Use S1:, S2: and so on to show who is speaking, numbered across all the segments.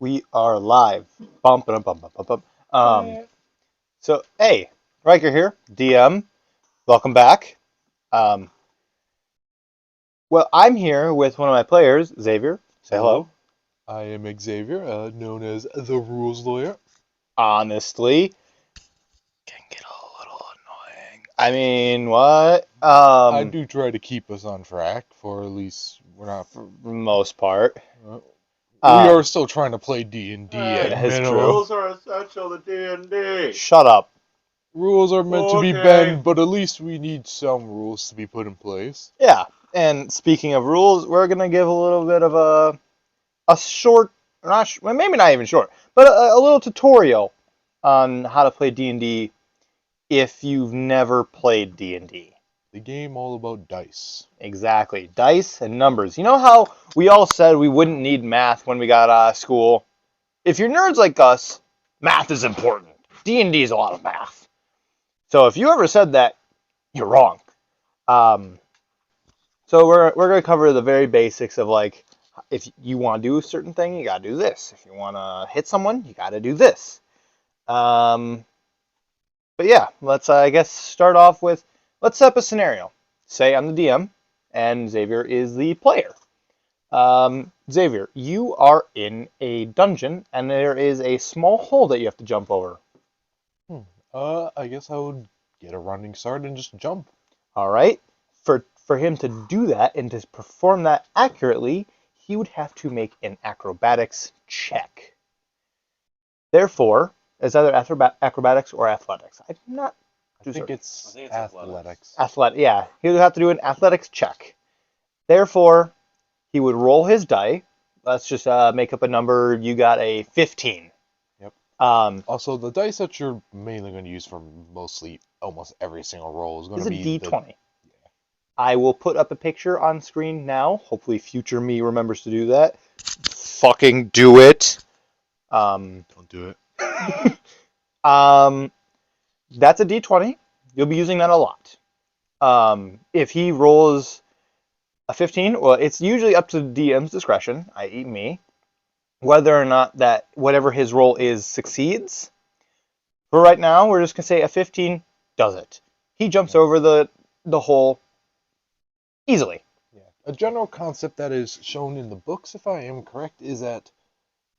S1: We are live. Bump, bump, bump, bump, bump, bump. Hey, Ryker here, DM. Welcome back. Um, I'm here with one of my players, Xavier. Say hello.
S2: Hello, I am Xavier, known as the Rules Lawyer.
S1: Honestly, can get a little annoying. I mean, what?
S2: I do try to keep us on track, for at least we're not.
S1: For the most part.
S2: Uh, we
S1: Um,
S2: are still trying to play D&D at
S1: yeah, it's
S2: minimum.
S1: true.
S3: Rules are essential to D&D.
S1: Shut up.
S2: Rules are meant to be
S3: Okay.
S2: bent, but at least we need some rules to be put in place.
S1: Yeah, and speaking of rules, we're gonna give a little bit of a short, well, maybe not even short, but a little tutorial on how to play D&D if you've never played D&D.
S2: The game all about dice.
S1: Exactly. Dice and numbers. You know how we all said we wouldn't need math when we got out of school? If you're nerds like us, math is important. D&D is a lot of math. So if you ever said that, you're wrong. Um, so we're going to cover the very basics of like, if you want to do a certain thing, you got to do this. If you want to hit someone, you got to do this. Um, but yeah, let's I guess start off with, let's set up a scenario. Say I'm the DM and Xavier is the player. Xavier, you are in a dungeon and there is a small hole that you have to jump over.
S2: Hmm. I guess I would get a running start and just jump.
S1: All right. For him to do that and to perform that accurately, he would have to make an acrobatics check. Therefore, it's either acrobatics or athletics. I'm not
S2: I
S1: too
S2: think
S1: certain.
S2: it's
S3: It's
S2: athletics.
S1: Yeah, he would have to do an athletics check. Therefore, he would roll his die. Let's just make up a number. You got a 15.
S2: Yep.
S1: Um,
S2: Also, the dice that you're mainly going to use for mostly almost every single roll is going
S1: is
S2: to
S1: a
S2: be the.
S1: D20. I will put up a picture on screen now. Hopefully, future me remembers to do that. Fucking do it. Um,
S2: Don't do it.
S1: um, that's a D20. You'll be using that a lot. If he rolls a 15, well, it's usually up to the DM's discretion, i.e., me, whether or not that whatever his roll is succeeds. For right now, we're just gonna say a 15 does it. He jumps
S2: Yeah.
S1: over the hole easily.
S2: Yeah. A general concept that is shown in the books, if I am correct, is that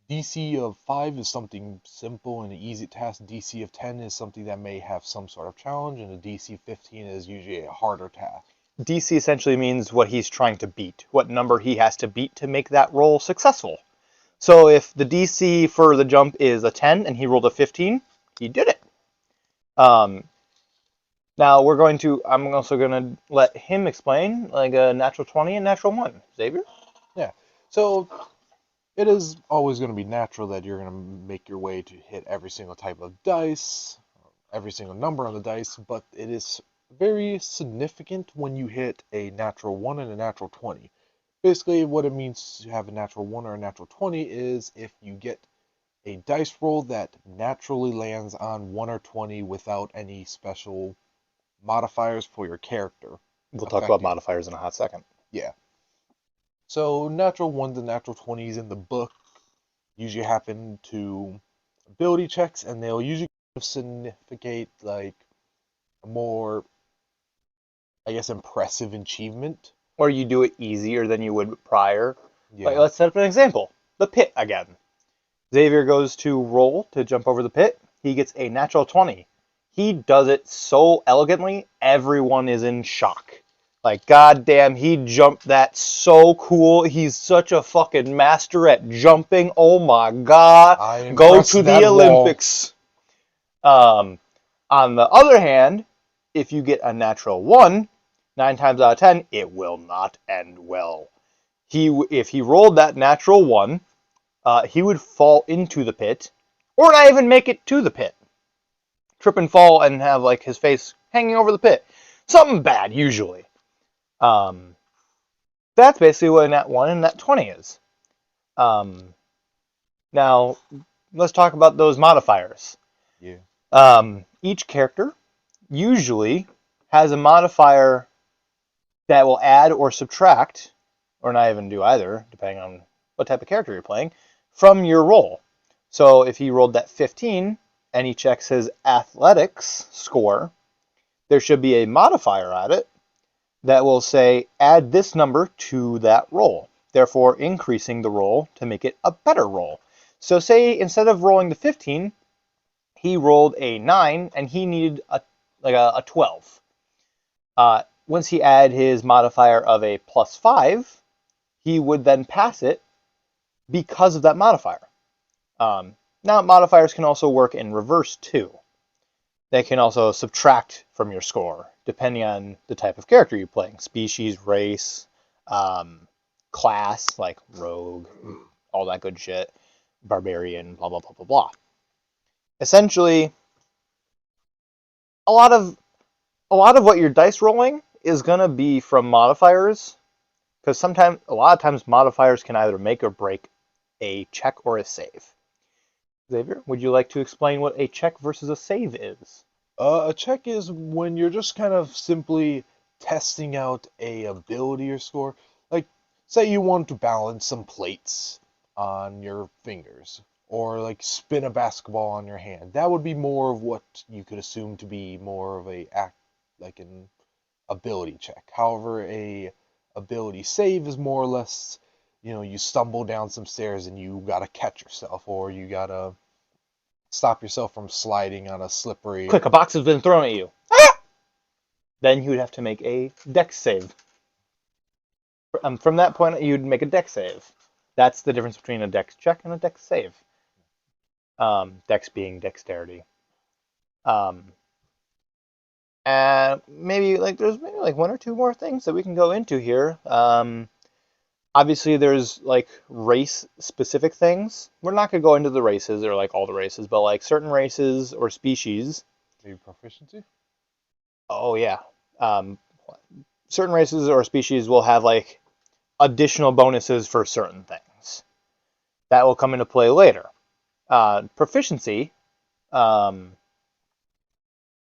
S2: DC of 5 is something simple and an easy task. DC of 10 is something that may have some sort of challenge, and a DC 15 is usually a harder task.
S1: DC essentially means what he's trying to beat, what number he has to beat to make that roll successful. So if the DC for the jump is a 10 and he rolled a 15, he did it. Um, Now I'm also going to let him explain like a natural 20 and natural 1. Xavier?
S2: Yeah. So it is always going to be natural that you're going to make your way to hit every single type of dice, every single number on the dice, but it is very significant when you hit a natural 1 and a natural 20. Basically, what it means to have a natural 1 or a natural 20 is if you get a dice roll that naturally lands on 1 or 20 without any special modifiers for your character
S1: We'll talk about
S2: affecting.
S1: modifiers in a hot second.
S2: Yeah. So natural 1s and natural 20s in the book usually happen to ability checks, and they'll usually significate like a more, I guess, impressive achievement.
S1: Or you do it easier than you would prior. Like,
S2: Yeah.
S1: let's set up an example. The pit again. Xavier goes to roll to jump over the pit. He gets a natural 20. He does it so elegantly, everyone is in shock. Like, goddamn, he jumped that so cool. He's such a fucking master at jumping. Oh my god.
S2: I
S1: Go
S2: impressed
S1: to
S2: that
S1: the
S2: roll.
S1: Olympics. Um, on the other hand, if you get a natural 1, 9 times out of 10, it will not end well. If he rolled that natural 1, he would fall into the pit, or not even make it to the pit. Trip and fall and have like his face hanging over the pit. Something bad, usually. Um, that's basically what a nat 1 and nat 20 is. Um, Now, let's talk about those modifiers.
S2: Yeah.
S1: Each character usually has a modifier that will add or subtract, or not even do either, depending on what type of character you're playing, from your roll. So if he rolled that 15 and he checks his athletics score, there should be a modifier at it that will say add this number to that roll, therefore increasing the roll to make it a better roll. So say instead of rolling the 15, he rolled a 9 and he needed a 12. Once he add his modifier of a +5, he would then pass it because of that modifier. Now modifiers can also work in reverse too. They can also subtract from your score, depending on the type of character you're playing. Species, race, class, like rogue, all that good shit, barbarian, blah, blah, blah, blah, blah. Essentially, a lot of what you're dice rolling is going to be from modifiers, because a lot of times modifiers can either make or break a check or a save. Xavier, would you like to explain what a check versus a save is?
S2: A check is when you're just kind of simply testing out a ability or score. Like, say you want to balance some plates on your fingers, or like spin a basketball on your hand. That would be more of what you could assume to be more of an ability check. However, a ability save is more or less, you stumble down some stairs and you gotta catch yourself, or you gotta stop yourself from sliding on a slippery.
S1: Quick, a box has been thrown at you. Then you would have to make a dex save. From that point, you'd make a dex save. That's the difference between a dex check and a dex save. Dex being dexterity. And there's maybe like one or two more things that we can go into here. Obviously, there's like race specific things. We're not gonna go into the races or like all the races, but like certain races or species.
S2: Maybe proficiency?
S1: Oh yeah. Certain races or species will have like additional bonuses for certain things. That will come into play later. Proficiency.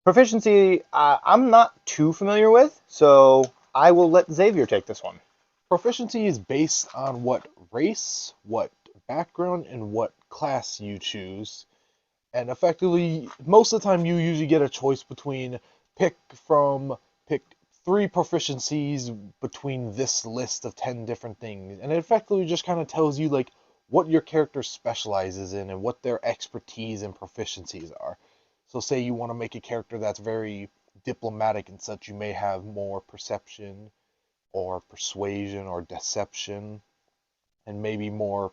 S1: Proficiency, I'm not too familiar with, so I will let Xavier take this one.
S2: Proficiency is based on what race, what background, and what class you choose. And effectively, most of the time you usually get a choice between pick 3 proficiencies between this list of 10 different things. And it effectively just kind of tells you like what your character specializes in and what their expertise and proficiencies are. So say you want to make a character that's very diplomatic and such, you may have more perception or persuasion or deception, and maybe more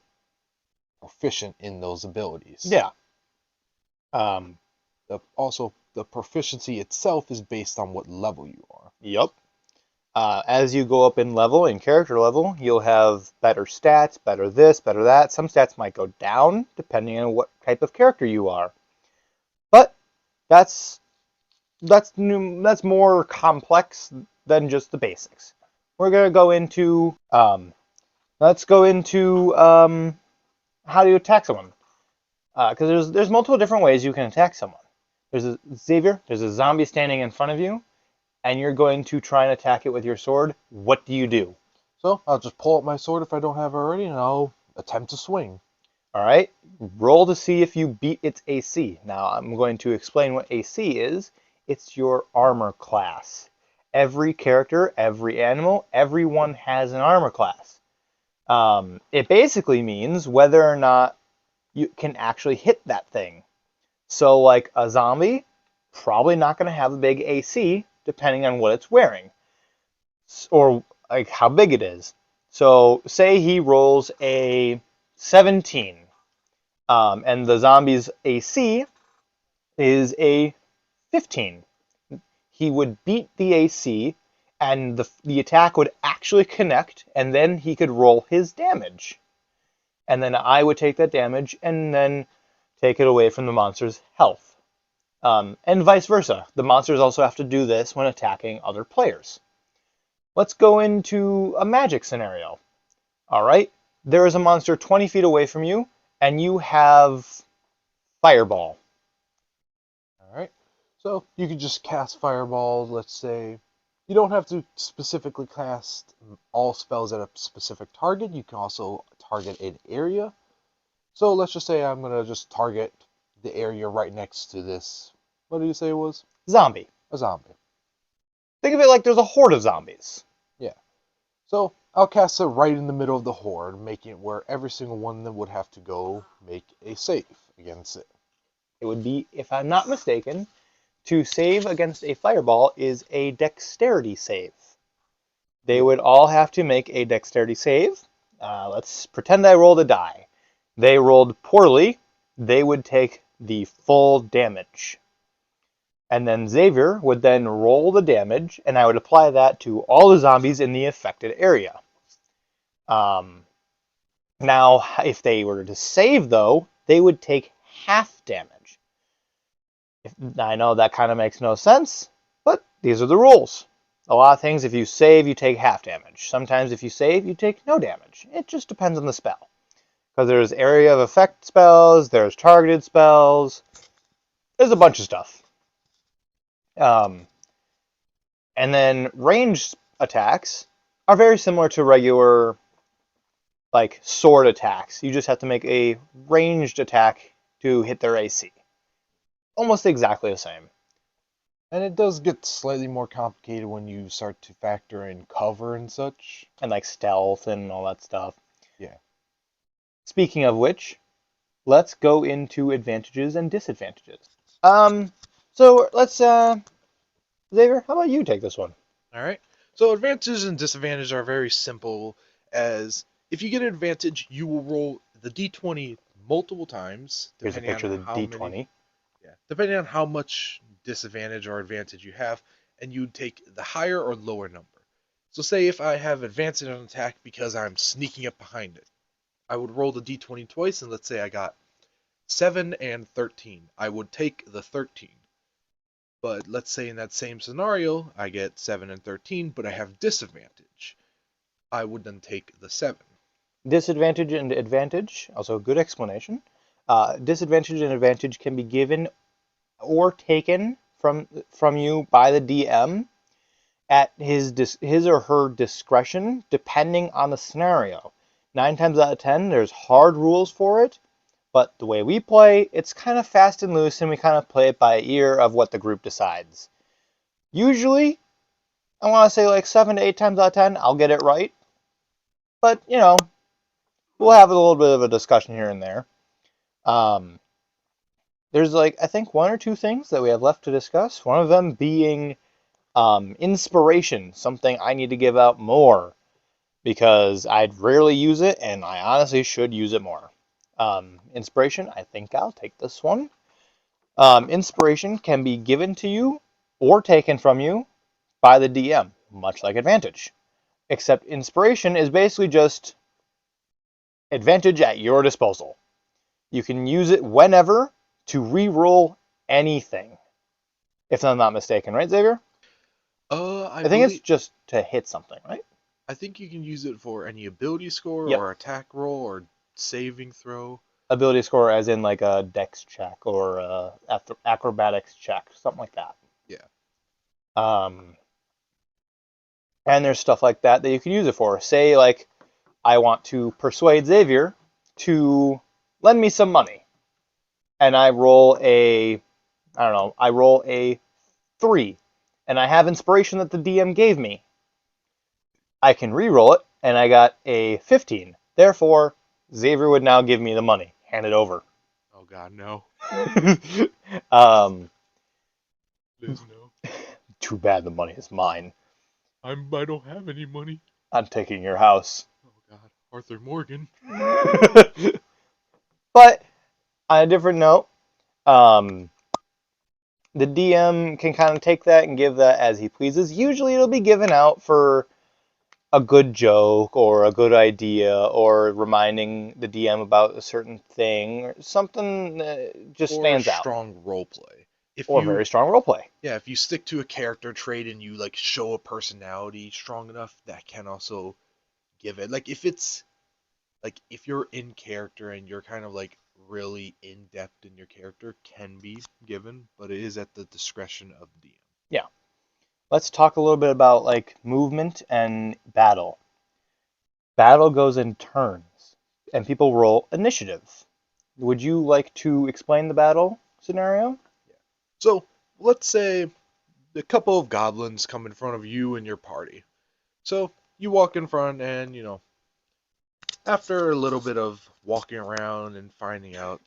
S2: proficient in those abilities.
S1: Yeah.
S2: Also, the proficiency itself is based on what level you are.
S1: Yep. As you go up in level, in character level, you'll have better stats, better this, better that. Some stats might go down depending on what type of character you are. But that's more complex than just the basics. We're gonna go into let's go into how do you attack someone? Because there's multiple different ways you can attack someone. There's a zombie standing in front of you, and you're going to try and attack it with your sword. What do you do?
S2: So I'll just pull out my sword if I don't have it already, and I'll attempt to swing.
S1: All right, roll to see if you beat its AC. Now I'm going to explain what AC is. It's your armor class. Every character, every animal, everyone has an armor class. It basically means whether or not you can actually hit that thing. So like a zombie, probably not going to have a big AC depending on what it's wearing or like how big it is. So say he rolls a 17 and the zombie's AC is a 15. He would beat the AC and the attack would actually connect and then he could roll his damage. And then I would take that damage and then take it away from the monster's health. And vice versa. The monsters also have to do this when attacking other players. Let's go into a magic scenario. All right, there is a monster 20 feet away from you, and you have Fireball.
S2: All right. So you can just cast Fireball. Let's say you don't have to specifically cast all spells at a specific target. You can also target an area. So let's just say I'm gonna just target the area right next to this. What did you say it was?
S1: Zombie.
S2: A zombie.
S1: Think of it like there's a horde of zombies.
S2: Yeah. So I'll cast it right in the middle of the horde, making it where every single one of them would have to go make a save against it.
S1: It would be, if I'm not mistaken, to save against a fireball is a dexterity save. They would all have to make a dexterity save. Let's pretend I rolled a die. They rolled poorly. They would take the full damage. And then Xavier would then roll the damage, and I would apply that to all the zombies in the affected area. Now, if they were to save, though, they would take half damage. I know that kind of makes no sense, but these are the rules. A lot of things, if you save, you take half damage. Sometimes if you save, you take no damage. It just depends on the spell. Because there's area of effect spells, there's targeted spells, there's a bunch of stuff. And then ranged attacks are very similar to regular, like, sword attacks. You just have to make a ranged attack to hit their AC. Almost exactly the same.
S2: And it does get slightly more complicated when you start to factor in cover and such.
S1: And like stealth and all that stuff.
S2: Yeah.
S1: Speaking of which, let's go into advantages and disadvantages. So let's, Xavier, how about you take this one?
S2: All right. So advantages and disadvantages are very simple. As if you get an advantage, you will roll the d20 multiple times.
S1: Here's a picture of the D20.
S2: Depending on how much disadvantage or advantage you have, and you take the higher or lower number. So say if I have advantage on attack because I'm sneaking up behind it, I would roll the d20 twice, and let's say I got 7 and 13. I would take the 13. But let's say in that same scenario, I get 7 and 13, but I have disadvantage. I would then take the 7.
S1: Disadvantage and advantage, also a good explanation. Disadvantage and advantage can be given or taken from you by the DM at his or her discretion, depending on the scenario. 9 times out of 10, there's hard rules for it, but the way we play, it's kind of fast and loose, and we kind of play it by ear of what the group decides. Usually, I want to say like 7 to 8 times out of 10, I'll get it right, but you know, we'll have a little bit of a discussion here and there. There's like, I think 1 or 2 things that we have left to discuss. One of them being inspiration, something I need to give out more because I'd rarely use it and I honestly should use it more. Inspiration, I think I'll take this one. Inspiration can be given to you or taken from you by the DM, much like advantage. Except inspiration is basically just advantage at your disposal. You can use it whenever to re-roll anything, if I'm not mistaken, right, Xavier? I think it's just to hit something, right?
S2: I think you can use it for any ability score
S1: Yep.
S2: or attack roll or saving throw.
S1: Ability score as in like a dex check or a acrobatics check, something like that.
S2: Yeah.
S1: And there's stuff like that you can use it for. Say like I want to persuade Xavier to lend me some money. And I roll a 3. And I have inspiration that the DM gave me. I can re-roll it, and I got a 15. Therefore, Xavier would now give me the money. Hand it over.
S2: Oh God, no.
S3: Please no.
S1: Too bad the money is mine.
S3: I don't have any money.
S1: I'm taking your house.
S3: Oh God, Arthur Morgan.
S1: But on a different note, the DM can kind of take that and give that as he pleases. Usually it'll be given out for a good joke or a good idea or reminding the DM about a certain thing or something that just stands out.
S2: Or strong role play.
S1: Very strong role play.
S2: Yeah, if you stick to a character trait and you like show a personality strong enough, that can also give it. Like if you're in character and you're kind of like really in depth in your character, can be given, but it is at the discretion of the DM.
S1: Yeah. Let's talk a little bit about like movement and battle. Battle goes in turns, and people roll initiative. would you like to explain the battle scenario?
S2: So let's say a couple of goblins come in front of you and your party. So you walk in front, and after a little bit of walking around and finding out,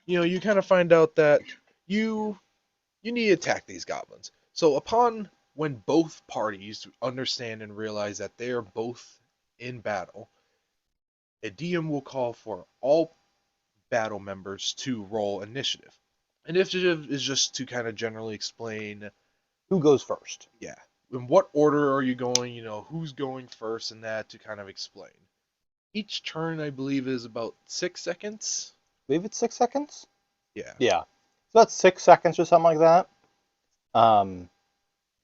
S2: you kind of find out that you you need to attack these goblins. So upon when both parties understand and realize that they are both in battle, a DM will call for all battle members to roll initiative. Initiative is just to kind of generally explain,
S1: Who goes first?
S2: yeah, in what order are you going, who's going first, and that to kind of explain. Each turn, I believe, is about 6 seconds.
S1: I believe it's 6 seconds.
S2: Yeah.
S1: Yeah, so that's 6 seconds or something like that.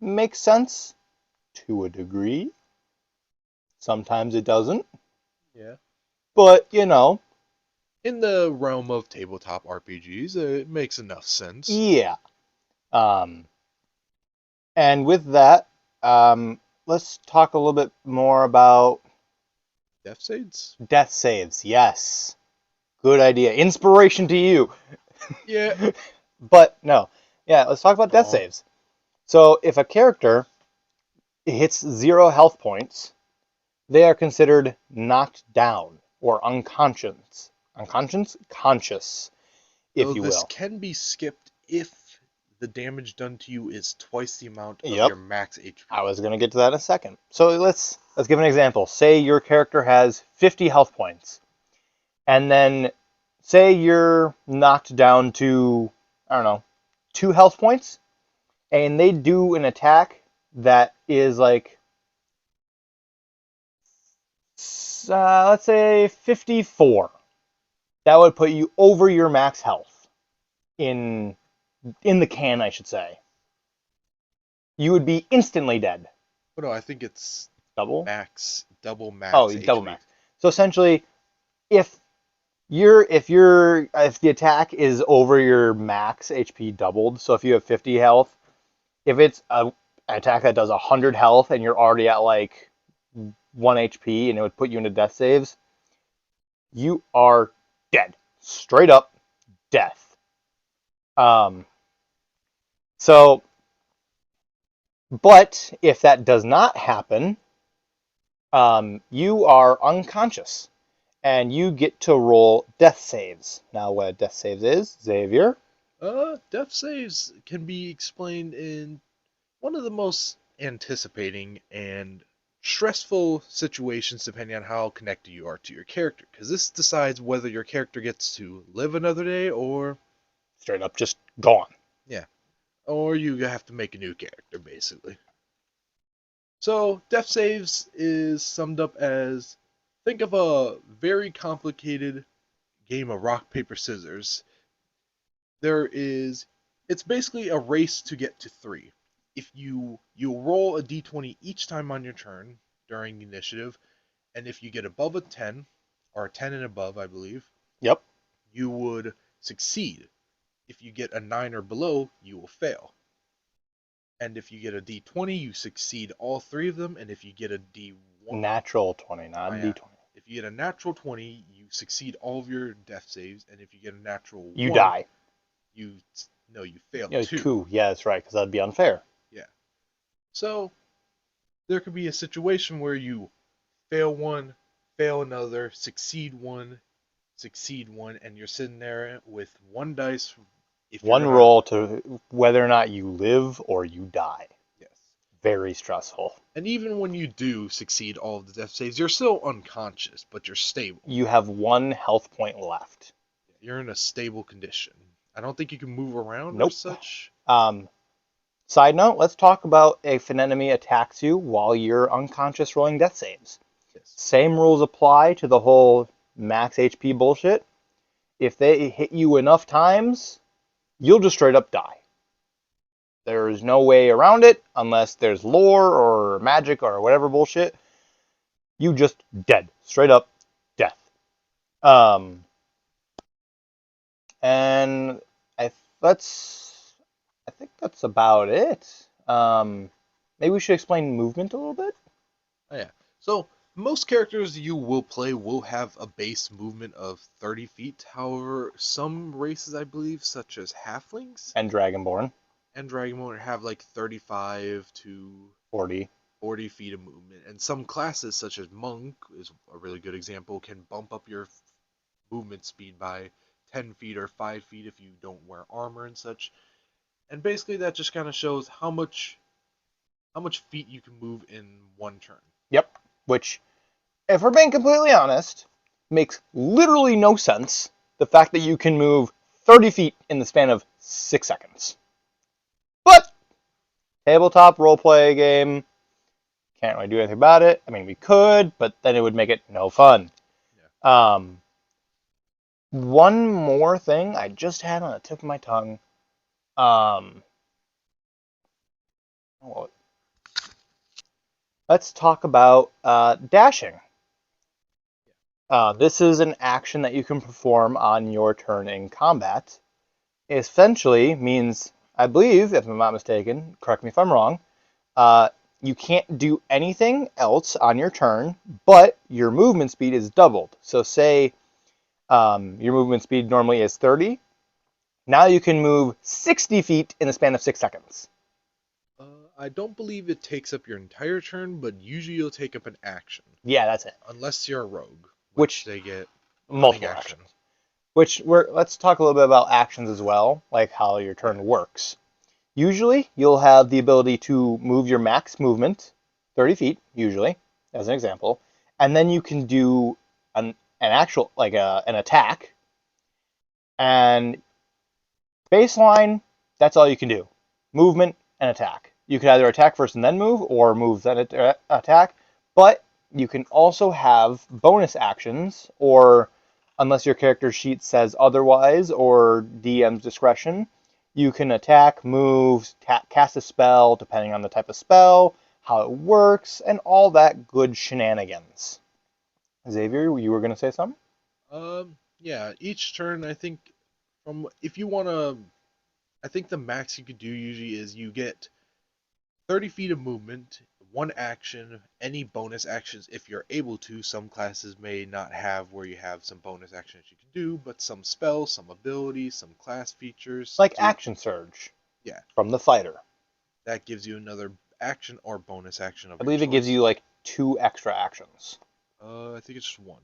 S1: Makes sense to a degree. Sometimes it doesn't,
S2: Yeah.
S1: but
S2: In the realm of tabletop RPGs, it makes enough sense.
S1: yeah. Um, and with that, let's talk a little bit more about
S2: Death saves?
S1: death saves. Yes, good idea. Inspiration to you.
S2: Yeah.
S1: But no, yeah, let's talk about death
S2: Aw.
S1: saves. So if a character hits 0 health points, they are considered knocked down or unconscious. Conscious,
S2: So
S1: if you
S2: this
S1: will.
S2: can be skipped if the damage done to you is twice the amount of
S1: Yep.
S2: your max HP.
S1: I was going to get to that in a second. So let's give an example. Say your character has 50 health points, and then say you're knocked down to, I don't know, 2 health points, and they do an attack that is like, let's say 54. That would put you over your max health in the can, I should say. You would be instantly dead.
S2: But no, I think it's
S1: Double?
S2: double max
S1: Oh,
S2: HP.
S1: double max. So essentially, if if the attack is over your max HP doubled, so if you have 50 health, if it's an attack that does 100 health and you're already at like 1 HP and it would put you into death saves, you are dead. Straight up death. Um, so, but if that does not happen, you are unconscious and you get to roll death saves. Now, what a death saves is, Xavier?
S2: Death saves can be explained in one of the most anticipating and stressful situations depending on how connected you are to your character, because this decides whether your character gets to live another day or
S1: Straight up just gone.
S2: yeah, or you have to make a new character basically. So death saves is summed up as, think of a very complicated game of rock paper scissors. It's basically a race to get to 3. If you roll a d20 each time on your turn during the initiative, and if you get above a 10 or a 10 and above, I believe,
S1: Yep.
S2: you would succeed. If you get a 9 or below, you will fail. And if you get a d20, you succeed all 3 of them, and if you get a d1,
S1: Natural 20, not a d20.
S2: if you get a natural 20, you succeed all of your death saves, and if you get a natural
S1: You
S2: 1,
S1: die.
S2: you fail
S1: Yeah,
S2: 2.
S1: 2. Yeah, that's right, because that'd be unfair.
S2: Yeah. So there could be a situation where you fail one, fail another, succeed one, and you're sitting there with one dice. If you're
S1: One
S2: gonna,
S1: roll to whether or not you live or you die.
S2: yes.
S1: Very stressful.
S2: And even when you do succeed all of the death saves, you're still unconscious, but you're stable.
S1: You have 1 health point left.
S2: You're in a stable condition. I don't think you can move around or
S1: Nope.
S2: such.
S1: Side note, let's talk about if an enemy attacks you while you're unconscious rolling death saves.
S2: Yes.
S1: Same rules apply to the whole max HP bullshit. If they hit you enough times, you'll just straight up die. There's no way around it unless there's lore or magic or whatever bullshit. You just dead. Straight up death. Um, and I think that's about it. Maybe we should explain movement a little bit.
S2: Oh, yeah. So Most characters you will play will have a base movement of 30 feet. However, some races, I believe, such as halflings
S1: And Dragonborn,
S2: and Dragonborn, have like 35 to
S1: 40.
S2: 40 feet of movement. And some classes, such as Monk, is a really good example, can bump up your movement speed by 10 feet or 5 feet if you don't wear armor and such. And basically, that just kind of shows how much feet you can move in one turn.
S1: Yep. Which, if we're being completely honest, makes literally no sense. The fact that you can move 30 feet in the span of 6 seconds. But, tabletop roleplay game, can't really do anything about it. I mean, we could, but then it would make it no fun.
S2: Yeah.
S1: One more thing I just had on the tip of my tongue. Let's talk about dashing. This is an action that you can perform on your turn in combat. It essentially means, I believe, if I'm not mistaken, correct me if I'm wrong, you can't do anything else on your turn, but your movement speed is doubled. So say your movement speed normally is 30. Now you can move 60 feet in the span of 6 seconds.
S2: I don't believe it takes up your entire turn, but usually you'll take up an action.
S1: Yeah, that's it.
S2: Unless you're a rogue,
S1: Which
S2: they get
S1: multiple
S2: actions.
S1: Let's talk a little bit about actions as well, like how your turn works. Usually, you'll have the ability to move your max movement 30 feet, usually, as an example, and then you can do an actual, like an attack, and baseline, that's all you can do. Movement and attack. You can either attack first and then move, or move then attack, but you can also have bonus actions, or unless your character sheet says otherwise, or DM's discretion, you can attack, move, cast a spell, depending on the type of spell, how it works, and all that good shenanigans. Xavier, you were going to say something?
S2: Yeah. Each turn, I think, I think the max you could do usually is you get 30 feet of movement, one action, any bonus actions if you're able to. Some classes may not have where you have some bonus actions you can do, but some spells, some abilities, some class features.
S1: Like Action Surge.
S2: Yeah.
S1: From the fighter.
S2: That gives you another action or bonus action of
S1: I
S2: your
S1: believe it gives
S2: choice.
S1: you like 2 extra actions.
S2: I think it's just one.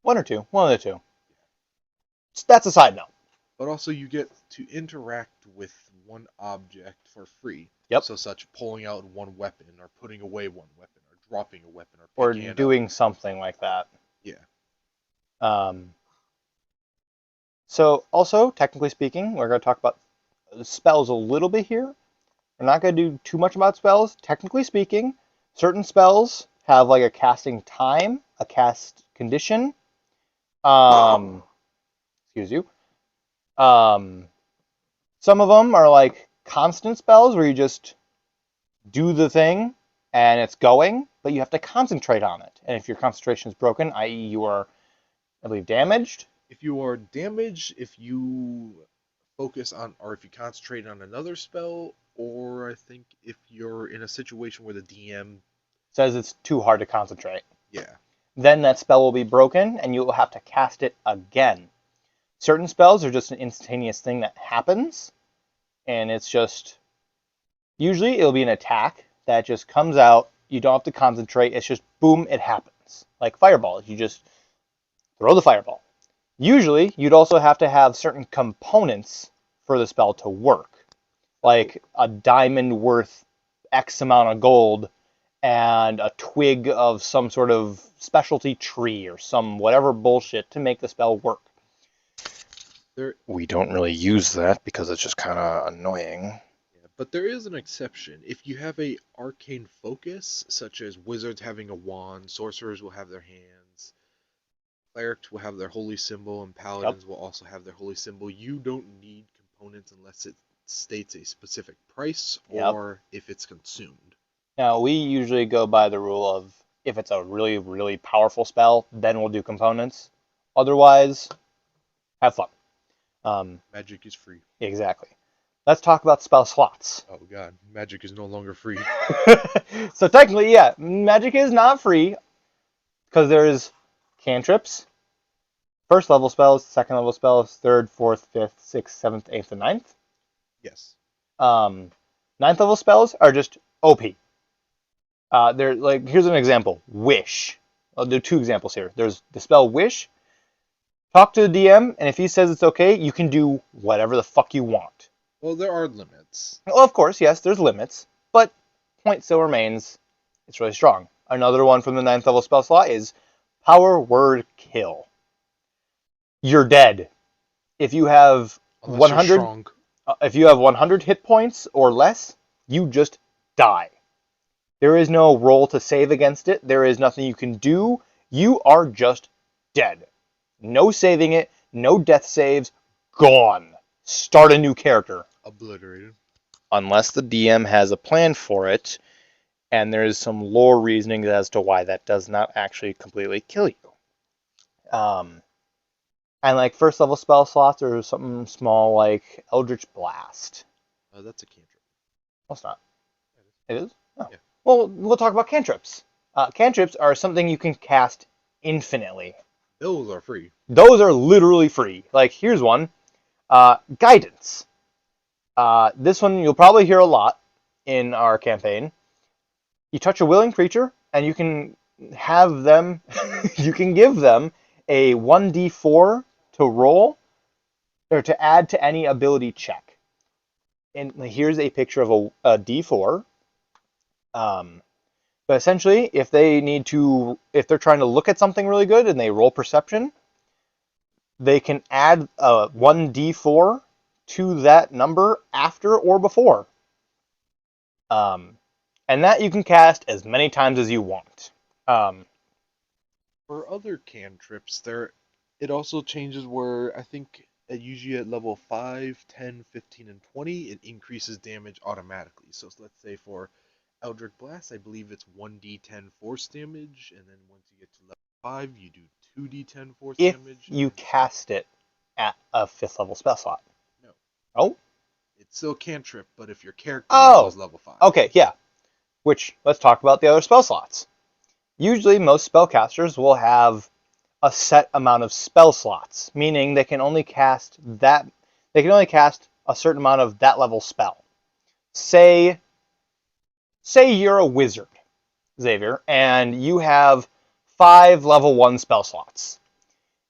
S1: 1 or 2. One of the 2. That's a side note.
S2: But also you get to interact with one object for free.
S1: Yep.
S2: So such pulling out one weapon, or putting away one weapon, or dropping a weapon,
S1: Or
S2: picking it
S1: doing
S2: up.
S1: something like that.
S2: Yeah.
S1: So also, technically speaking, we're going to talk about spells a little bit here. We're not going to do too much about spells. Technically speaking, certain spells have like a casting time, a cast condition. Excuse you. Some of them are like constant spells where you just do the thing and it's going, but you have to concentrate on it. And if your concentration is broken, i.e., you are, I believe, damaged.
S2: If you are damaged, if you focus on, or if you concentrate on another spell, or I think if you're in a situation where the DM
S1: Says it's too hard to concentrate.
S2: Yeah.
S1: Then that spell will be broken and you will have to cast it again. Certain spells are just an instantaneous thing that happens, and it's just, usually it'll be an attack that just comes out. You don't have to concentrate. It's just boom, it happens. Like fireball, you just throw the fireball. Usually, you'd also have to have certain components for the spell to work, like a diamond worth X amount of gold and a twig of some sort of specialty tree or some whatever bullshit to make the spell work. We don't really use that because it's just kind of annoying.
S2: But there is an exception. If you have a arcane focus, such as wizards having a wand, sorcerers will have their hands, clerics will have their holy symbol, and paladins will also have their holy symbol, you don't need components unless it states a specific price or if it's consumed.
S1: Now, we usually go by the rule of if it's a really, really powerful spell, then we'll do components. Otherwise, have fun.
S2: Magic is free.
S1: Exactly. Let's talk about spell slots.
S2: Oh god, magic is no longer free.
S1: So technically, yeah, magic is not free. Because there's cantrips, first level spells, second level spells, third, fourth, fifth, sixth, seventh, eighth, and ninth.
S2: Yes.
S1: Ninth level spells are just OP. They're like, here's an example. Wish. I'll do two examples here. There's the spell Wish. Talk to the DM, and if he says it's okay, you can do whatever the fuck you want.
S2: Well, there are limits.
S1: Well, of course, yes, there's limits, but point still remains. It's really strong. Another one from the ninth level spell slot is Power Word Kill. You're dead. If you have
S2: Unless
S1: 100,
S2: you're strong.
S1: if you have 100 hit points or less, you just die. There is no roll to save against it. There is nothing you can do. You are just dead. No saving it. No death saves. Gone. Start a new character.
S2: Obliterated.
S1: Unless the DM has a plan for it, and there's some lore reasoning as to why that does not actually completely kill you. And like first level spell slots or something small like Eldritch Blast.
S2: That's a cantrip.
S1: Well, it's not. It is? Oh.
S2: Yeah.
S1: Well, we'll talk about cantrips. Cantrips are something you can cast infinitely.
S2: Those are free.
S1: Those are literally free. Like, here's one. Guidance. This one you'll probably hear a lot in our campaign. You touch a willing creature, and you can have them, you can give them a 1d4 to roll, or to add to any ability check. And here's a picture of a d4. But essentially, if they're trying to look at something really good and they roll perception, they can add a 1d4 to that number after or before. And that you can cast as many times as you want.
S2: For other cantrips, it also changes where I think usually at level 5, 10, 15, and 20, it increases damage automatically. So let's say for Eldritch Blast, I believe it's 1d10 force damage, and then once you get to level 5, you do 2d10 force
S1: If
S2: damage.
S1: you cast it at a 5th level spell slot.
S2: No.
S1: Oh?
S2: It's still a cantrip, but if your character
S1: Oh!
S2: is level 5.
S1: Okay, yeah. Which, let's talk about the other spell slots. Usually, most spellcasters will have a set amount of spell slots, meaning they can only cast a certain amount of that level spell. Say you're a wizard, Xavier, and you have 5 level 1 spell slots.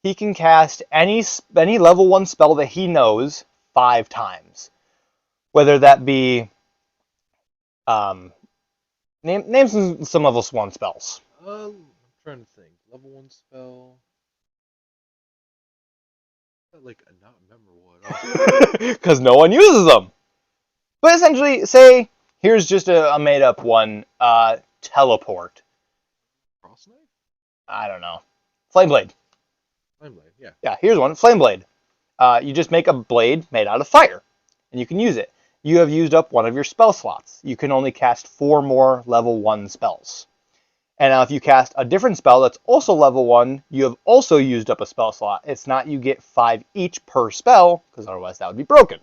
S1: He can cast any level 1 spell that he knows 5 times. Whether that be name some level 1 spells.
S2: I'm trying to think. Level 1 spell. Like, not memorable at all.
S1: Because no one uses them. But essentially, say, here's just a made-up one. Teleport.
S2: Cross knife?
S1: I don't know. Flame blade.
S2: Flame blade, yeah.
S1: Yeah, here's one. Flame blade. You just make a blade made out of fire, and you can use it. You have used up one of your spell slots. You can only cast 4 more level 1 spells. And now if you cast a different spell that's also level 1, you have also used up a spell slot. It's not you get 5 each per spell, because otherwise that would be broken.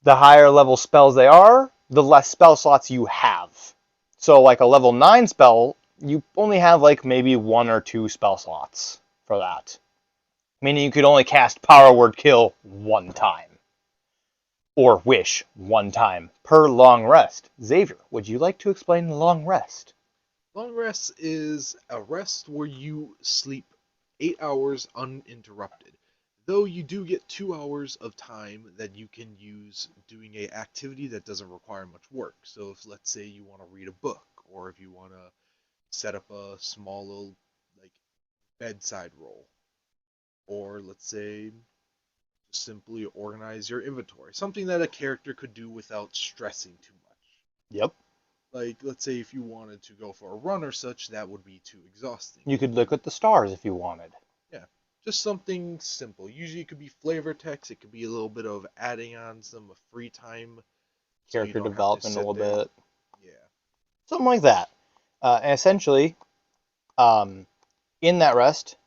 S1: The higher level spells they are, the less spell slots you have. So like a level 9 spell, you only have like maybe 1 or 2 spell slots for that. Meaning you could only cast Power Word Kill 1 time. Or Wish 1 time per long rest. Xavier, would you like to explain the long rest?
S2: Long rest is a rest where you sleep 8 hours uninterrupted. Though you do get 2 hours of time that you can use doing an activity that doesn't require much work. So if, let's say, you want to read a book, or if you want to set up a small little like bedside roll, or let's say simply organize your inventory, something that a character could do without stressing too much.
S1: Yep.
S2: Like, let's say if you wanted to go for a run or such, that would be too exhausting.
S1: You could look at the stars if you wanted.
S2: Yeah, just something simple. Usually it could be flavor text, it could be a little bit of adding on some free time.
S1: Character development a little bit.
S2: Yeah.
S1: Something like that. And essentially, in that rest,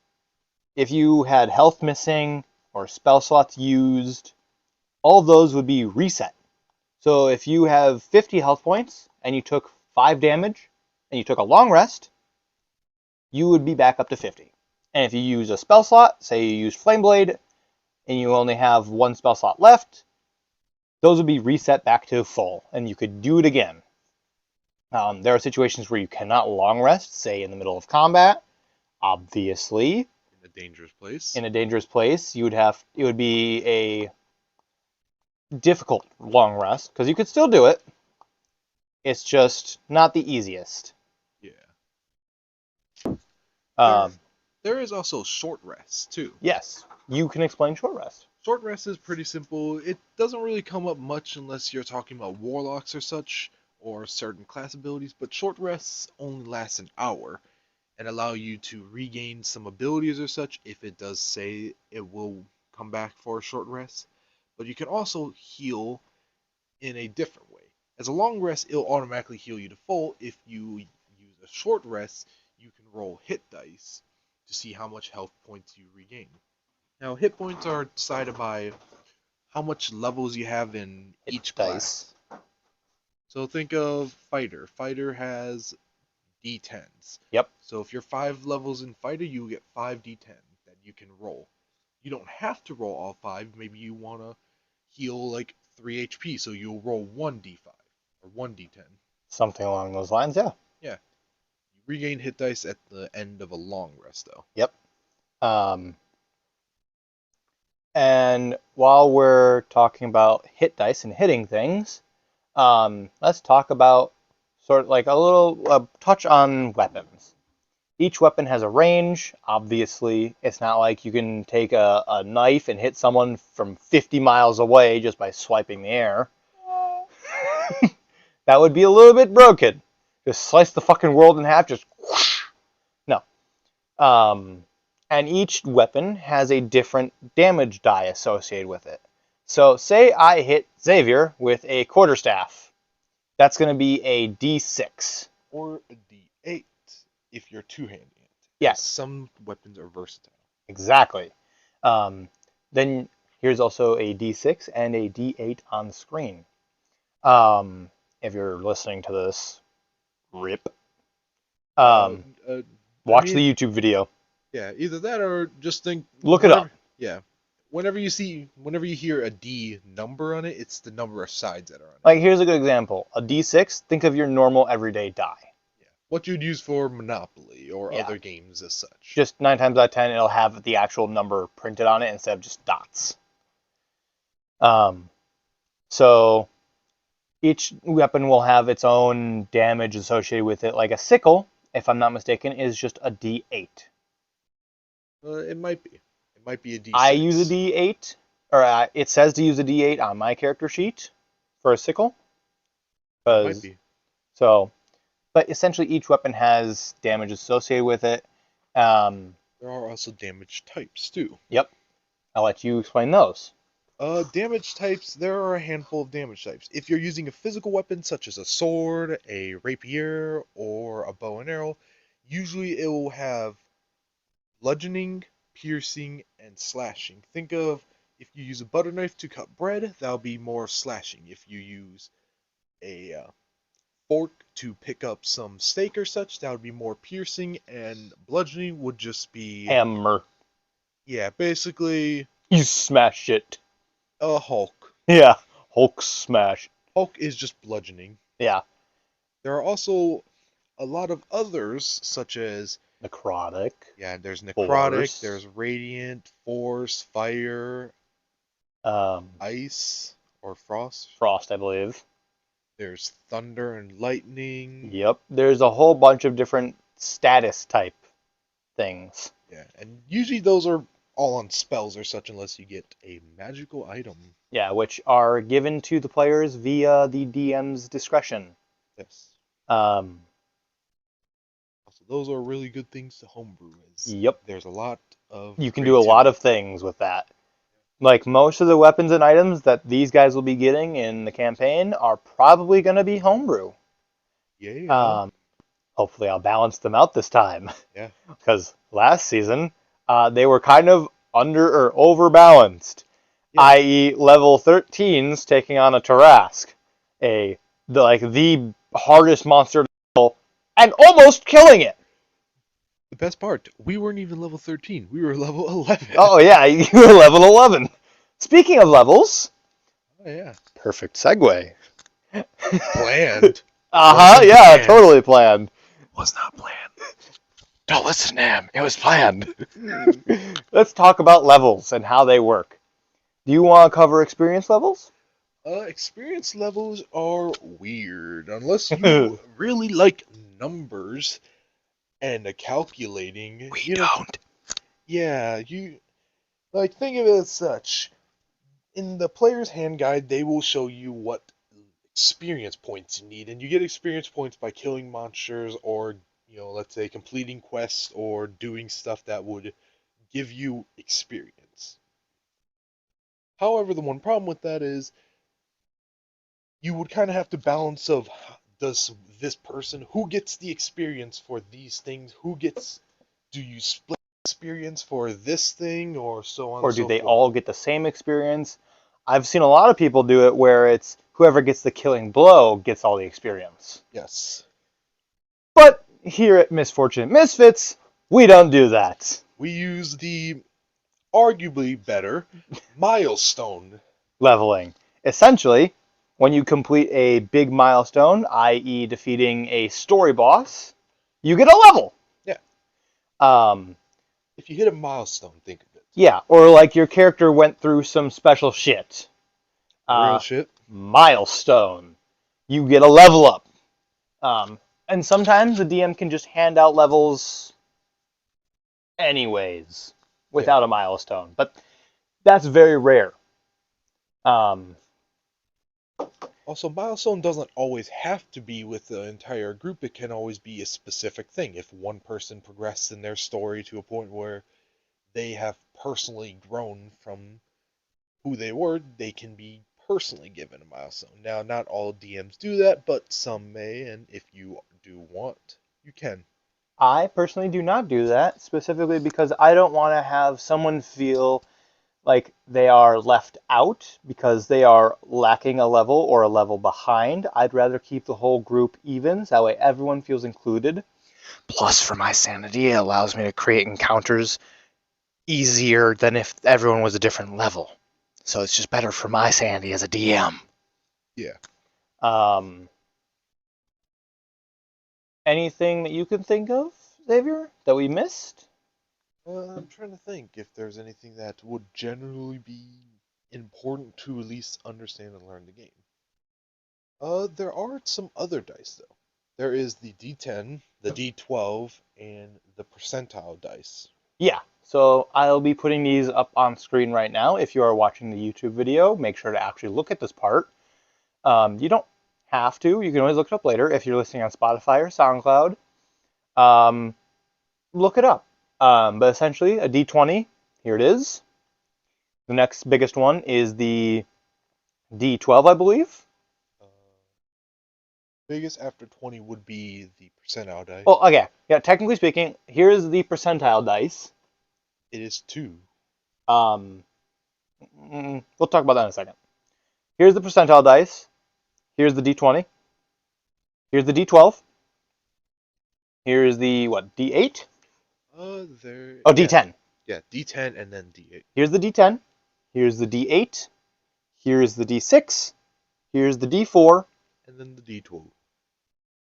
S1: if you had health missing or spell slots used, all of those would be reset. So if you have 50 health points and you took 5 damage and you took a long rest, you would be back up to 50. And if you use a spell slot, say you use Flame Blade, and you only have one spell slot left, those would be reset back to full, and you could do it again. There are situations where you cannot long rest, say in the middle of combat. Obviously,
S2: In a dangerous place.
S1: in a dangerous place, it would be a difficult long rest, because you could still do it. It's just not the easiest.
S2: Yeah.
S1: Um,
S2: There is also short rests too.
S1: yes, you can explain short rest.
S2: Short rest is pretty simple. It doesn't really come up much unless you're talking about warlocks or such, or certain class abilities, but short rests only last an hour and allow you to regain some abilities or such if it does say it will come back for a short rest. But you can also heal in a different way. As a long rest, it'll automatically heal you to full. If you use a short rest, you can roll hit dice to see how much health points you regain. Now, hit points are decided by how much levels you have in each class. So think of fighter. Fighter has d10s.
S1: Yep.
S2: So if you're 5 levels in fighter, you get 5 d10 that you can roll. You don't have to roll all 5. Maybe you want to heal like 3 HP, so you'll roll 1d5 or 1d10.
S1: Something along those lines, yeah.
S2: Yeah. You regain hit dice at the end of a long rest, though.
S1: Yep. And while we're talking about hit dice and hitting things, let's talk about sort of like a little touch on weapons. Each weapon has a range. Obviously, it's not like you can take a knife and hit someone from 50 miles away just by swiping the air. That would be a little bit broken. Just slice the fucking world in half, just whoosh. No. And each weapon has a different damage die associated with it. So say I hit Xavier with a quarterstaff. That's going to be a D6.
S2: Or a d8 if you're two-handing it.
S1: Yes.
S2: Some weapons are versatile.
S1: Exactly. Then here's also a D6 and a D8 on the screen. If you're listening to this, rip. Watch the YouTube video.
S2: Yeah, either that or just think.
S1: Look it up.
S2: Yeah. Whenever you hear a D number on it, it's the number of sides that are on it.
S1: Like, here's a good example. A D6, think of your normal everyday die.
S2: Yeah. What you'd use for Monopoly or
S1: Yeah.
S2: other games as such.
S1: Just 9 times out of 10, it'll have the actual number printed on it instead of just dots. So each weapon will have its own damage associated with it. Like a sickle, if I'm not mistaken, is just a D8.
S2: It might be. It might be a D6.
S1: I use a D8, or it says to use a D8 on my character sheet for a sickle.
S2: It might be.
S1: So, but essentially each weapon has damage associated with it.
S2: There are also damage types too.
S1: Yep. I'll let you explain those.
S2: Damage types, there are a handful of damage types. If you're using a physical weapon such as a sword, a rapier, or a bow and arrow, usually it will have bludgeoning, piercing, and slashing. Think of if you use a butter knife to cut bread, that'll be more slashing. If you use a fork to pick up some steak or such, that would be more piercing, and bludgeoning would just be...
S1: Hammer.
S2: Yeah, basically...
S1: You smash it.
S2: A Hulk.
S1: Yeah, Hulk smash.
S2: Hulk is just bludgeoning.
S1: Yeah.
S2: There are also a lot of others, such as...
S1: Necrotic.
S2: Yeah, there's necrotic,
S1: Force.
S2: there's radiant, force, fire, ice, or frost.
S1: Frost, I believe.
S2: There's thunder and lightning.
S1: Yep. There's a whole bunch of different status type things.
S2: Yeah, and usually those are all on spells or such unless you get a magical item.
S1: Yeah, which are given to the players via the DM's discretion.
S2: Yes.
S1: Also,
S2: those are really good things to homebrew.
S1: Yep.
S2: There's a lot of...
S1: You can do a lot of things with that. Like, most of the weapons and items that these guys will be getting in the campaign are probably going to be homebrew.
S2: Yeah.
S1: Hopefully I'll balance them out this time.
S2: Yeah.
S1: Because last season, they were kind of under or overbalanced.
S2: Yeah.
S1: I.e. level 13s taking on a Tarask. The hardest monster to kill, and almost killing it.
S2: The best part, we weren't even level 13. We were level 11.
S1: Oh yeah, you were level 11. Speaking of levels,
S2: Oh, yeah.
S1: perfect segue.
S2: Planned.
S1: Uh-huh,
S2: Wasn't
S1: yeah,
S2: planned.
S1: totally planned.
S2: Was not planned. Don't listen to him. It was planned.
S1: Let's talk about levels and how they work. Do you want to cover experience levels?
S2: Experience levels are weird unless you really like numbers and calculating.
S1: We don't.
S2: Yeah, you like think of it as such. In the player's hand guide, they will show you what experience points you need, and you get experience points by killing monsters or, let's say completing quests or doing stuff that would give you experience. However, the one problem with that is you would kind of have to balance of does this person who gets the experience for these things, do you split experience for this thing or so on
S1: Or
S2: and
S1: do
S2: so
S1: they
S2: forth.
S1: all get the same experience? I've seen a lot of people do it where it's whoever gets the killing blow gets all the experience.
S2: Yes.
S1: But here at Misfortunate Misfits, we don't do that.
S2: We use the arguably better milestone.
S1: Leveling. Essentially, when you complete a big milestone, i.e. defeating a story boss, you get a level.
S2: Yeah.
S1: Um,
S2: If you hit a milestone, think of it.
S1: yeah, or like your character went through some special shit.
S2: Real shit.
S1: Milestone. You get a level up. And sometimes the DM can just hand out levels anyways without a milestone, but that's very rare. Um,
S2: Also, milestone doesn't always have to be with the entire group. It can always be a specific thing. If one person progressed in their story to a point where they have personally grown from who they were, they can be personally given a milestone. Now, not all DMs do that, but some may, and if you do want, you can.
S1: I personally do not do that specifically because I don't want to have someone feel like they are left out because they are lacking a level or a level behind. I'd rather keep the whole group even, so that way everyone feels included. Plus, for my sanity, it allows me to create encounters easier than if everyone was a different level. So it's just better for my sanity as a DM.
S2: Yeah.
S1: Um, anything that you can think of, Xavier, that we missed?
S2: I'm trying to think if there's anything that would generally be important to at least understand and learn the game. There are some other dice though. There is the D10, the D12, and the percentile dice.
S1: Yeah, so I'll be putting these up on screen right now. If you are watching the YouTube video, make sure to actually look at this part. You don't have to. You can always look it up later if you're listening on Spotify or SoundCloud. Look it up. But essentially, a D20, here it is. The next biggest one is the D12, I believe.
S2: Uh, Biggest after 20 would be the percentile dice.
S1: Oh, okay. Yeah, technically speaking, here's the percentile dice.
S2: It is 2.
S1: Um, we'll talk about that in a second. Here's the percentile dice. Here's the D20. Here's the D12. Here's the, what, D8?
S2: There.
S1: Oh, D10.
S2: Yeah, D10 and then D8.
S1: Here's the D10. Here's the D8. Here's the D6. Here's the D4.
S2: And then the D12.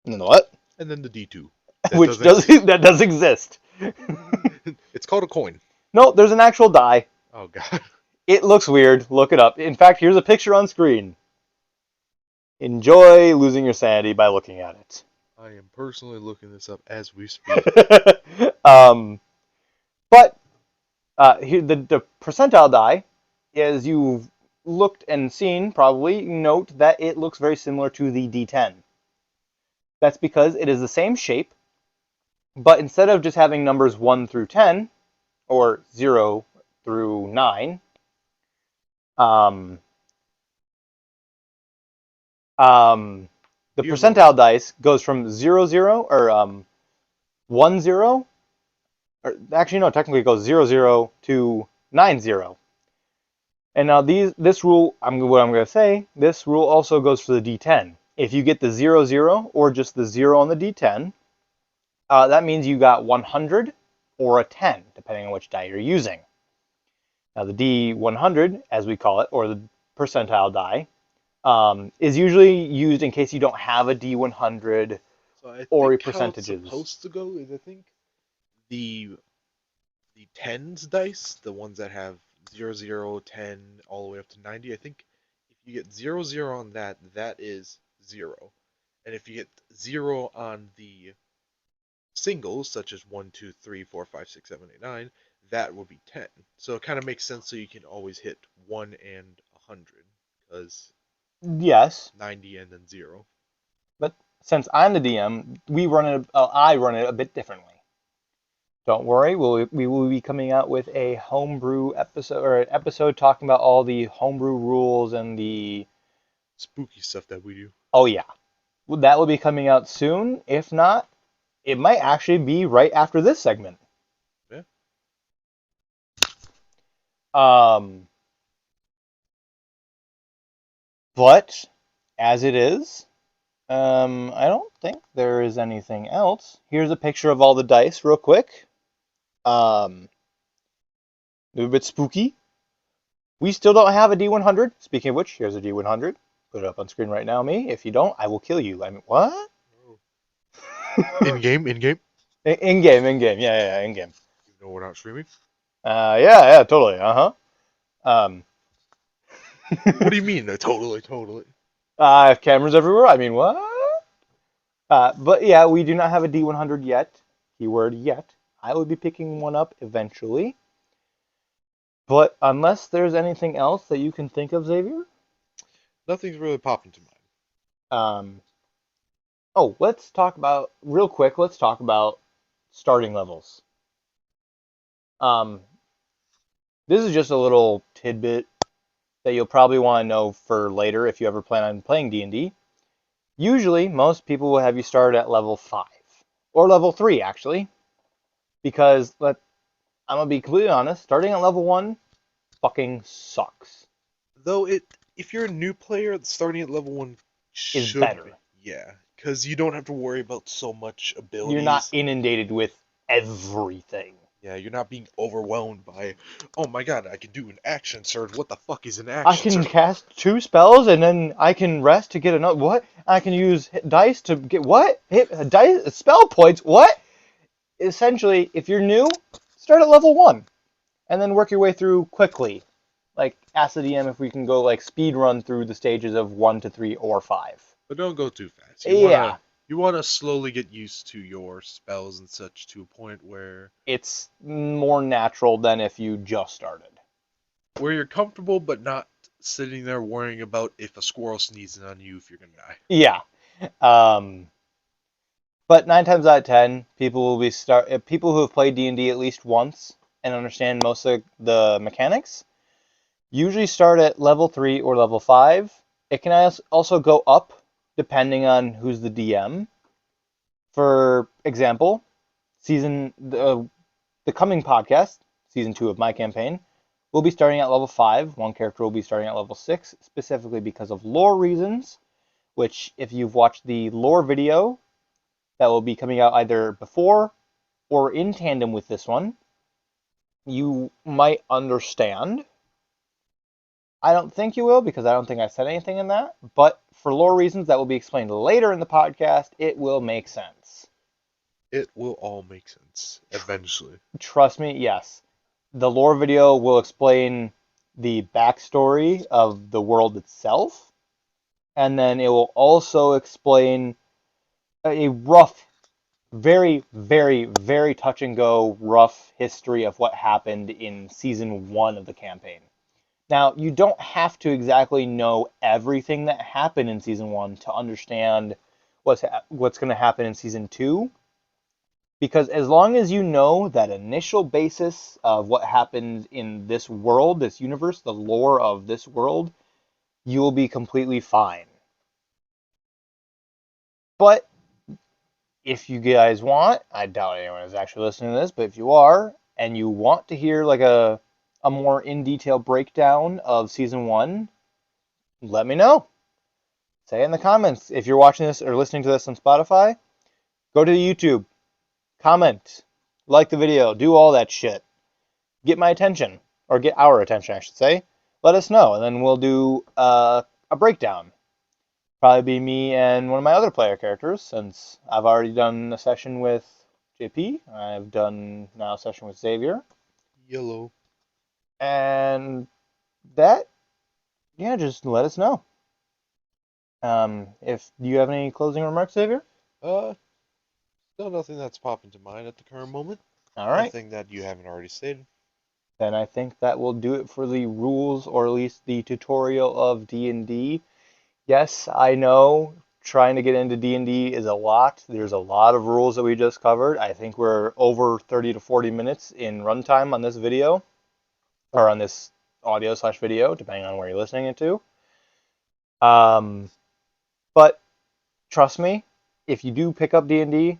S1: And then the what?
S2: And then the D2.
S1: Which does exist.
S2: It's called a coin.
S1: No, there's an actual die.
S2: Oh god.
S1: It looks weird. Look it up. In fact, here's a picture on screen. Enjoy losing your sanity by looking at it.
S2: I am personally looking this up as we speak.
S1: But here, the percentile die, as you've looked and seen, probably note that it looks very similar to the D10. That's because it is the same shape, but instead of just having numbers 1 through 10, or 0 through 9, the percentile dice goes from 0, 0, or 1, 0, or actually no, technically it goes 0, 0 to 9, 0. And now this rule, what I'm going to say, this rule also goes for the D10. If you get the 0, 0, or just the 0 on the D10, That means you got 100 or a 10, depending on which die you're using. Now, the D100, as we call it, or the percentile die, is usually used in case you don't have a D100
S2: So I
S1: or
S2: think how it's
S1: percentages.
S2: supposed to go is I think the tens dice, the ones that have 0, 0, 10, all the way up to 90, I think if you get 0, 0 on that, that is 0. And if you get 0 on the singles, such as 1, 2, 3, 4, 5, 6, 7, 8, 9, that would be 10. So it kind of makes sense so you can always hit 1 and 100, because
S1: Yes,
S2: 90 and then 0.
S1: but since I'm the DM, I run it a bit differently. Don't worry, we will be coming out with a homebrew episode or an episode talking about all the homebrew rules and the
S2: Spooky stuff that we do.
S1: oh yeah, that will be coming out soon. If not, it might actually be right after this segment.
S2: Yeah.
S1: Um, but as it is, I don't think there is anything else. Here's a picture of all the dice, real quick. A little bit spooky. We still don't have a D100. Speaking of which, here's a D100. Put it up on screen right now, me. If you don't, I will kill you. I mean, what?
S2: In game, in game.
S1: In game, in game. Yeah, in game.
S2: Even though we're not streaming.
S1: Yeah, totally. Uh-huh. Um,
S2: What do you mean? Totally, totally.
S1: I have cameras everywhere. I mean, what? But yeah, we do not have a D100 yet. Keyword yet. I will be picking one up eventually. But unless there's anything else that you can think of, Xavier.
S2: Nothing's really popping to mind.
S1: Um, oh, let's talk about real quick. Let's talk about starting levels. Um, this is just a little tidbit that you'll probably want to know for later if you ever plan on playing D&D. Usually, most people will have you start at level 5 or level 3 actually, because I'm gonna be completely honest. Starting at level 1 fucking sucks.
S2: Though if you're a new player, starting at level 1
S1: Is
S2: should
S1: better.
S2: be. Yeah, because you don't have to worry about so much abilities.
S1: You're not inundated with everything.
S2: Yeah, you're not being overwhelmed by, oh my god, I can do an action surge. What the fuck is an
S1: I
S2: action
S1: can
S2: surge?
S1: cast 2 spells and then I can rest to get another. What? I can use dice to get what? Hit dice spell points. What? Essentially, if you're new, start at level 1 and then work your way through quickly. Like ask the DM if we can go like speed run through the stages of 1 to 3 or 5.
S2: But don't go too fast.
S1: Yeah.
S2: You wanna slowly get used to your spells and such to a point where
S1: It's more natural than if you just started.
S2: you're comfortable but not sitting there worrying about if a squirrel sneezes on you if you're gonna die.
S1: Yeah. But 9 times out of 10, people who have played D&D at least once and understand most of the mechanics usually start at level 3 or level 5. It can also go up depending on who's the DM. For example, the coming podcast, season 2 of my campaign, will be starting at level 5. One character will be starting at level 6, specifically because of lore reasons, which if you've watched the lore video, that will be coming out either before or in tandem with this one, you might understand. I don't think you will because I don't think I said anything in that, but for lore reasons that will be explained later in the podcast, it will make sense.
S2: It will all make sense eventually.
S1: Trust me, yes. The lore video will explain the backstory of the world itself, and then it will also explain a rough, very, very, very touch and go rough history of what happened in season 1 of the campaign. Now, you don't have to exactly know everything that happened in season 1 to understand what's going to happen in season 2. Because as long as you know that initial basis of what happened in this world, this universe, the lore of this world, you will be completely fine. But if you guys want, I doubt anyone is actually listening to this, but if you are, and you want to hear like a more in-detail breakdown of season 1, let me know. Say it in the comments. If you're watching this or listening to this on Spotify, go to YouTube. comment, like the video, do all that shit. Get my attention, or get our attention, I should say. Let us know, and then we'll do a breakdown. Probably be me and one of my other player characters, since I've already done a session with JP. I've done now a session with Xavier.
S2: Yellow.
S1: And that, yeah, just let us know. If do you have any closing remarks, Xavier?
S2: Still nothing that's popping to mind at the current moment.
S1: All right.
S2: Nothing that you haven't already stated.
S1: Then I think that will do it for the rules, or at least the tutorial of D&D. Yes, I know trying to get into D&D is a lot. There's a lot of rules that we just covered. I think we're over 30 to 40 minutes in runtime on this video, or on this audio/video, depending on where you're listening it to. But trust me, if you do pick up D&D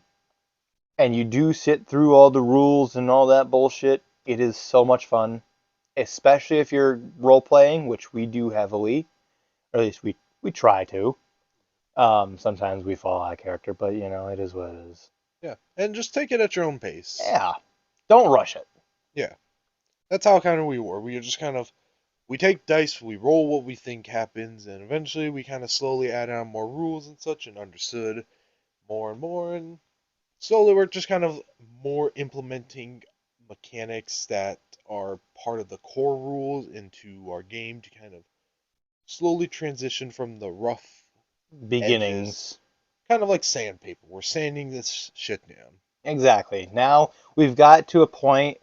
S1: and you do sit through all the rules and all that bullshit, it is so much fun, especially if you're role playing, which we do heavily, or at least we try to. Sometimes we fall out of character, but you know, it is what it is.
S2: Yeah, and just take it at your own pace.
S1: Yeah, don't rush it.
S2: Yeah, that's how kind of we were. We are just kind of, we take dice, we roll what we think happens, and eventually we kind of slowly add on more rules and such, and understood more and more, and slowly we're just kind of more implementing mechanics that are part of the core rules into our game to kind of slowly transition from the rough
S1: Beginnings.
S2: edges, kind of like sandpaper. We're sanding this shit down.
S1: Exactly. Now we've got to a point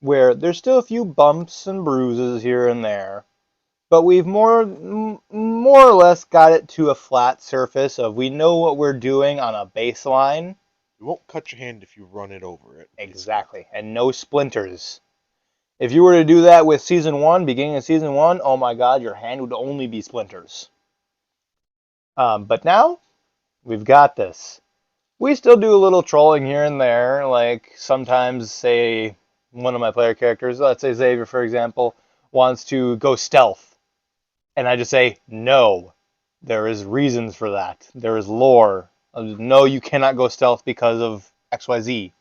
S1: where there's still a few bumps and bruises here and there, but we've more or less got it to a flat surface of we know what we're doing on a baseline.
S2: You won't cut your hand if you run it over it.
S1: Exactly. And no splinters. If you were to do that with season 1, beginning of season 1, oh my god, your hand would only be splinters. But now we've got this. We still do a little trolling here and there, like sometimes, say, one of my player characters, let's say Xavier, for example, wants to go stealth. And I just say, no. There is reasons for that. There is lore. No, you cannot go stealth because of XYZ.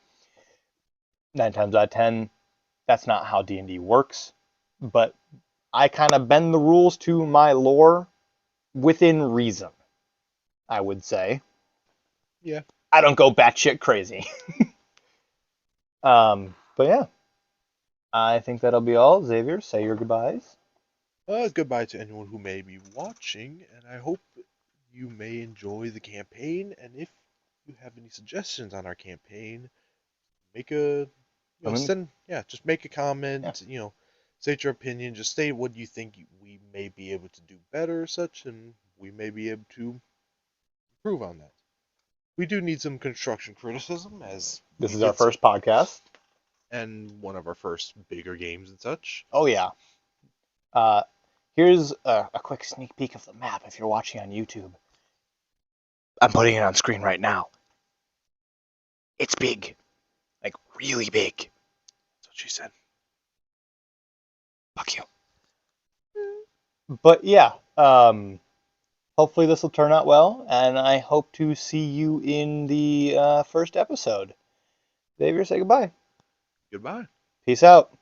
S1: 9 times out of 10, that's not how D&D works. But I kind of bend the rules to my lore within reason, I would say.
S2: Yeah.
S1: I don't go batshit crazy. But yeah, I think that'll be all. Xavier, say your goodbyes.
S2: Goodbye to anyone who may be watching, and I hope you may enjoy the campaign. And if you have any suggestions on our campaign, make a just make a comment.
S1: Yeah.
S2: State your opinion. Just state what you think we may be able to do better, or such, and we may be able to improve on that. We do need some construction criticism, as
S1: This is our first podcast.
S2: and one of our first bigger games and such.
S1: Oh yeah. Here's a quick sneak peek of the map if you're watching on YouTube. I'm putting it on screen right now. It's big. Like, really big. That's what she said. Fuck you. But yeah, hopefully this will turn out well, and I hope to see you in the first episode. Xavier, say goodbye.
S2: Goodbye.
S1: Peace out.